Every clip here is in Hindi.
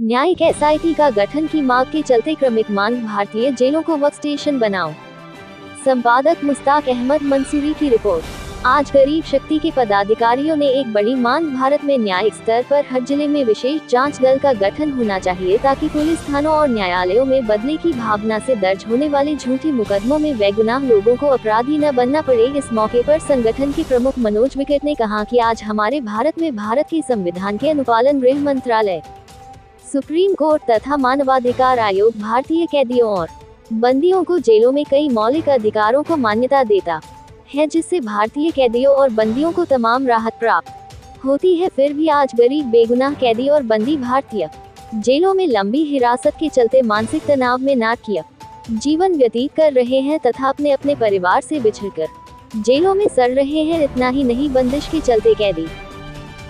न्यायिक एसआईटी का गठन की मांग के चलते क्रमिक मांग, भारतीय जेलों को वर्क स्टेशन बनाओ। संपादक मुश्ताक अहमद मंसूरी की रिपोर्ट। आज गरीब शक्ति के पदाधिकारियों ने एक बड़ी मांग, भारत में न्यायिक स्तर पर हर जिले में विशेष जांच दल का गठन होना चाहिए ताकि पुलिस थानों और न्यायालयों में बदले की भावना से दर्ज होने वाले झूठे मुकदमों में बेगुनाह लोगों को अपराधी न बनना पड़े। इस मौके पर संगठन के प्रमुख मनोज विकेट ने कहा कि आज हमारे भारत में भारत के संविधान के अनुपालन गृह मंत्रालय, सुप्रीम कोर्ट तथा मानवाधिकार आयोग भारतीय कैदियों और बंदियों को जेलों में कई मौलिक अधिकारों को मान्यता देता है, जिससे भारतीय कैदियों और बंदियों को तमाम राहत प्राप्त होती है। फिर भी आज गरीब बेगुनाह कैदी और बंदी भारतीय जेलों में लंबी हिरासत के चलते मानसिक तनाव में नाटकीय जीवन व्यतीत कर रहे हैं तथा अपने अपने परिवार से बिछड़कर जेलों में सड़ रहे हैं। इतना ही नहीं, बंदिश के चलते कैदी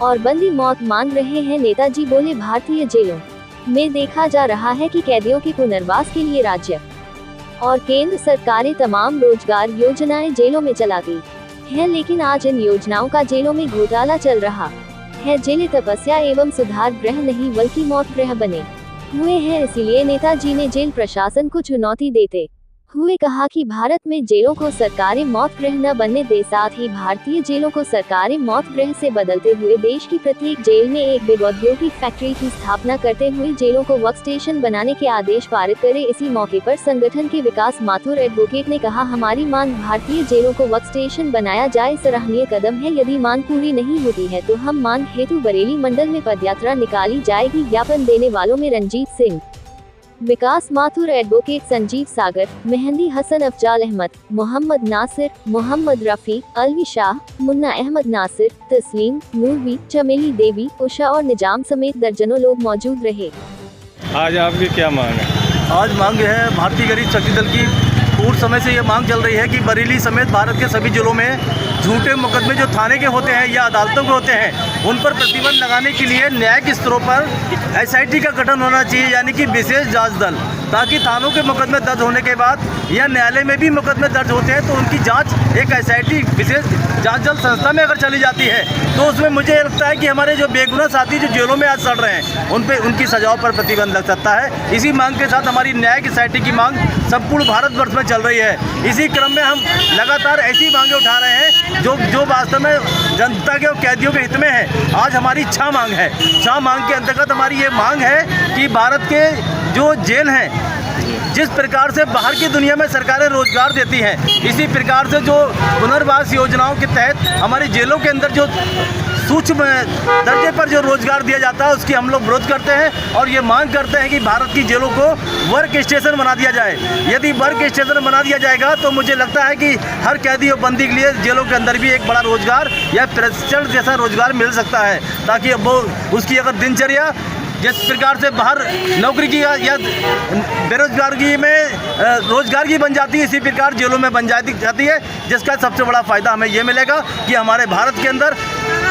और बंदी मौत मांग रहे हैं। नेताजी बोले, भारतीय जेलों में देखा जा रहा है कि कैदियों के पुनर्वास के लिए राज्य और केंद्र सरकारें तमाम रोजगार योजनाएं जेलों में चलाती हैं, लेकिन आज इन योजनाओं का जेलों में घोटाला चल रहा है। जेलें तपस्या एवं सुधार गृह नहीं बल्कि मौत गृह बने हुए हैं। इसीलिए नेताजी ने जेल प्रशासन को चुनौती देते हुए कहा कि भारत में जेलों को सरकारी मौत गृह न बनने दे, साथ ही भारतीय जेलों को सरकारी मौत गृह से बदलते हुए देश की प्रत्येक जेल में एक बिग औद्योगिक फैक्ट्री की स्थापना करते हुए जेलों को वर्क स्टेशन बनाने के आदेश पारित करे। इसी मौके पर संगठन के विकास माथुर एडवोकेट ने कहा, हमारी मांग भारतीय जेलों को वर्क स्टेशन बनाया जाए सराहनीय कदम है। यदि मांग पूरी नहीं होती है तो हम मांग हेतु बरेली मंडल में पदयात्रा निकाली जाएगी। ज्ञापन देने वालों में रंजीत सिंह, विकास माथुर, एडवोकेट संजीव सागर, मेहंदी हसन, अफजाल अहमद, मोहम्मद नासिर, मोहम्मद रफी, अलवी शाह, मुन्ना अहमद नासिर, तस्लीम, नूरवी, चमेली देवी, उषा और निजाम समेत दर्जनों लोग मौजूद रहे। आज आपकी क्या मांग है? आज मांग है भारतीय गरीब शक्ति दल की पूर्ण समय से ये मांग चल रही है कि बरेली समेत भारत के सभी जिलों में झूठे मुकदमे जो थाने के होते हैं या अदालतों के होते हैं उन पर प्रतिबंध लगाने के लिए न्यायिक स्तरों पर एसआईटी का गठन होना चाहिए, यानी कि विशेष जांच दल, ताकि थानों के मुकदमे दर्ज होने के बाद या न्यायालय में भी मुकदमे दर्ज होते हैं तो उनकी जांच एक एसआईटी विशेष जांच दल संस्था में अगर चली जाती है तो उसमें मुझे लगता है कि हमारे जो बेगुनाह साथी जो जेलों में आज सड़ रहे हैं उनकी सजाओं पर प्रतिबंध लग सकता है। इसी मांग के साथ हमारी न्यायिक एसआईटी की मांग संपूर्ण भारतवर्ष में चल रही है। इसी क्रम में हम लगातार ऐसी मांगें उठा रहे हैं जो वास्तव में जनता के और कैदियों के हित में है। आज हमारी 6 मांग है। 6 मांग के अंतर्गत हमारी ये मांग है कि भारत के जो जेल हैं, जिस प्रकार से बाहर की दुनिया में सरकारें रोजगार देती हैं, इसी प्रकार से जो पुनर्वास योजनाओं के तहत हमारी जेलों के अंदर जो सूक्ष्म दर्जे पर जो रोजगार दिया जाता है उसकी हम लोग विरोध करते हैं और ये मांग करते हैं कि भारत की जेलों को वर्क स्टेशन बना दिया जाए। यदि वर्क स्टेशन बना दिया जाएगा तो मुझे लगता है कि हर कैदी और बंदी के लिए जेलों के अंदर भी एक बड़ा रोजगार या प्रशिक्षण जैसा रोजगार मिल सकता है, ताकि वो उसकी अगर दिनचर्या जिस प्रकार से बाहर नौकरी की या बेरोजगारी में रोजगार की बन जाती है, इसी प्रकार जेलों में बन जाती है, जिसका सबसे बड़ा फ़ायदा हमें ये मिलेगा कि हमारे भारत के अंदर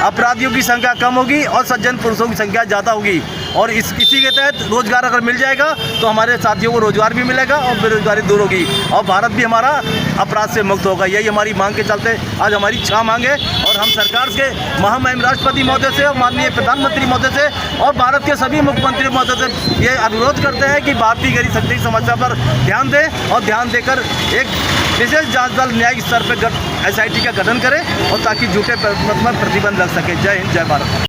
अपराधियों की संख्या कम होगी और सज्जन पुरुषों की संख्या ज़्यादा होगी। और इसी के तहत रोजगार अगर मिल जाएगा तो हमारे साथियों को रोजगार भी मिलेगा और बेरोजगारी दूर होगी और भारत भी हमारा अपराध से मुक्त होगा। यही हमारी मांग के चलते आज हमारी 6 मांग है और हम सरकार के महामहिम राष्ट्रपति महोदय से और माननीय प्रधानमंत्री महोदय से और भारत के सभी मुख्यमंत्री महोदय से ये अनुरोध करते हैं कि भारतीय गरीब शक्ति की समस्या पर ध्यान दें और ध्यान देकर एक विशेष जांच दल न्यायिक स्तर पर एसआईटी का गठन करें और ताकि झूठे प्रतिबंध लग सके। जय हिंद, जय भारत।